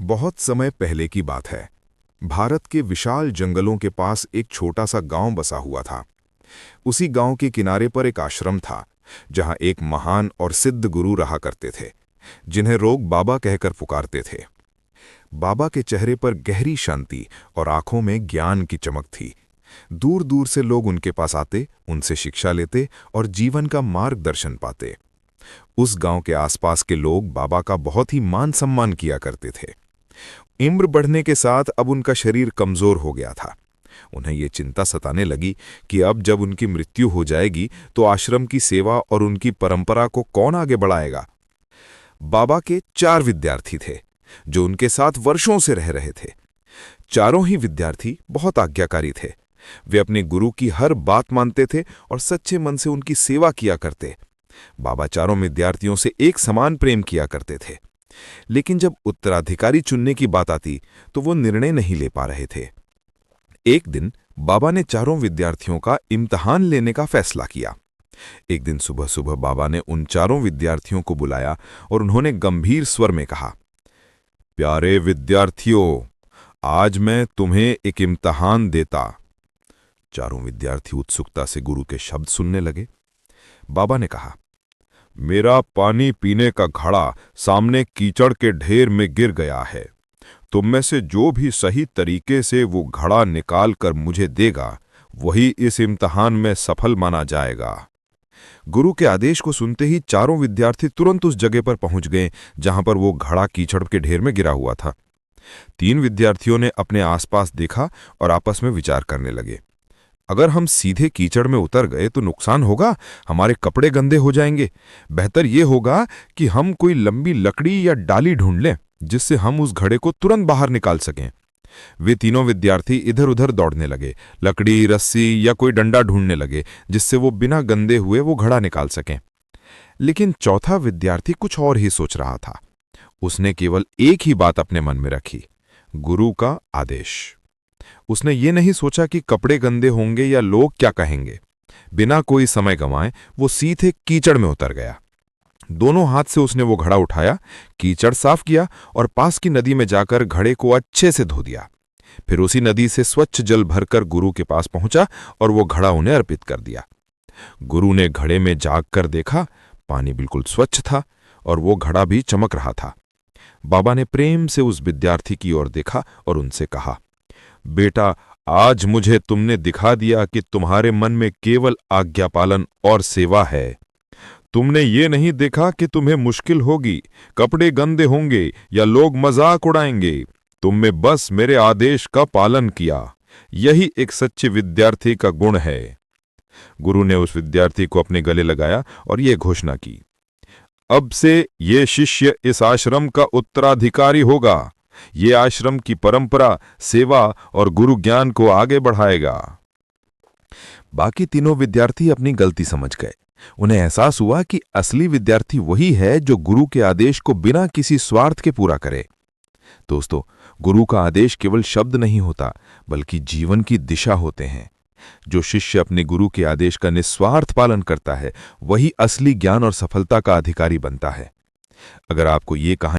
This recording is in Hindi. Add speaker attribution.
Speaker 1: बहुत समय पहले की बात है। भारत के विशाल जंगलों के पास एक छोटा सा गांव बसा हुआ था। उसी गांव के किनारे पर एक आश्रम था, जहां एक महान और सिद्ध गुरु रहा करते थे, जिन्हें लोग बाबा कहकर पुकारते थे। बाबा के चेहरे पर गहरी शांति और आंखों में ज्ञान की चमक थी। दूर दूर से लोग उनके पास आते, उनसे शिक्षा लेते और जीवन का मार्गदर्शन पाते। उस गांव के आसपास के लोग बाबा का बहुत ही मान सम्मान किया करते थे। उम्र बढ़ने के साथ अब उनका शरीर कमजोर हो गया था। उन्हें ये चिंता सताने लगी कि अब जब उनकी मृत्यु हो जाएगी तो आश्रम की सेवा और उनकी परंपरा को कौन आगे बढ़ाएगा। बाबा के 4 विद्यार्थी थे, जो उनके साथ वर्षों से रह रहे थे। चारों ही विद्यार्थी बहुत आज्ञाकारी थे। वे अपने गुरु की हर बात मानते थे और सच्चे मन से उनकी सेवा किया करते। बाबा चारों विद्यार्थियों से एक समान प्रेम किया करते थे, लेकिन जब उत्तराधिकारी चुनने की बात आती तो वो निर्णय नहीं ले पा रहे थे। एक दिन बाबा ने चारों विद्यार्थियों का इम्तिहान लेने का फैसला किया। एक दिन सुबह सुबह बाबा ने उन चारों विद्यार्थियों को बुलाया और उन्होंने गंभीर स्वर में कहा, प्यारे विद्यार्थियों, आज मैं तुम्हें एक इम्तिहान देता। चारों विद्यार्थी उत्सुकता से गुरु के शब्द सुनने लगे। बाबा ने कहा, मेरा पानी पीने का घड़ा सामने कीचड़ के ढेर में गिर गया है। तुम में से जो भी सही तरीके से वो घड़ा निकाल कर मुझे देगा, वही इस इम्तिहान में सफल माना जाएगा। गुरु के आदेश को सुनते ही चारों विद्यार्थी तुरंत उस जगह पर पहुंच गए जहां पर वो घड़ा कीचड़ के ढेर में गिरा हुआ था। 3 विद्यार्थियों ने अपने आसपास देखा और आपस में विचार करने लगे, अगर हम सीधे कीचड़ में उतर गए तो नुकसान होगा, हमारे कपड़े गंदे हो जाएंगे। बेहतर यह होगा कि हम कोई लंबी लकड़ी या डाली ढूंढ लें, जिससे हम उस घड़े को तुरंत बाहर निकाल सकें। वे तीनों विद्यार्थी इधर उधर दौड़ने लगे, लकड़ी, रस्सी या कोई डंडा ढूंढने लगे, जिससे वो बिना गंदे हुए वो घड़ा निकाल सकें। लेकिन चौथा विद्यार्थी कुछ और ही सोच रहा था। उसने केवल एक ही बात अपने मन में रखी, गुरु का आदेश। उसने ये नहीं सोचा कि कपड़े गंदे होंगे या लोग क्या कहेंगे। बिना कोई समय गंवाए वो सीधे कीचड़ में उतर गया। दोनों हाथ से उसने वो घड़ा उठाया, कीचड़ साफ किया और पास की नदी में जाकर घड़े को अच्छे से धो दिया। फिर उसी नदी से स्वच्छ जल भरकर गुरु के पास पहुंचा और वो घड़ा उन्हें अर्पित कर दिया। गुरु ने घड़े में जाकर देखा, पानी बिल्कुल स्वच्छ था और वो घड़ा भी चमक रहा था। बाबा ने प्रेम से उस विद्यार्थी की ओर देखा और उनसे कहा, बेटा, आज मुझे तुमने दिखा दिया कि तुम्हारे मन में केवल आज्ञा पालन और सेवा है। तुमने ये नहीं देखा कि तुम्हें मुश्किल होगी, कपड़े गंदे होंगे या लोग मजाक उड़ाएंगे। तुमने बस मेरे आदेश का पालन किया। यही एक सच्चे विद्यार्थी का गुण है। गुरु ने उस विद्यार्थी को अपने गले लगाया और यह घोषणा की, अब से ये शिष्य इस आश्रम का उत्तराधिकारी होगा। ये आश्रम की परंपरा, सेवा और गुरु ज्ञान को आगे बढ़ाएगा। बाकी तीनों विद्यार्थी अपनी गलती समझ गए। उन्हें एहसास हुआ कि असली विद्यार्थी वही है जो गुरु के आदेश को बिना किसी स्वार्थ के पूरा करे। दोस्तों, गुरु का आदेश केवल शब्द नहीं होता, बल्कि जीवन की दिशा होते हैं। जो शिष्य अपने गुरु के आदेश का निस्वार्थ पालन करता है, वही असली ज्ञान और सफलता का अधिकारी बनता है। अगर आपको ये कहानी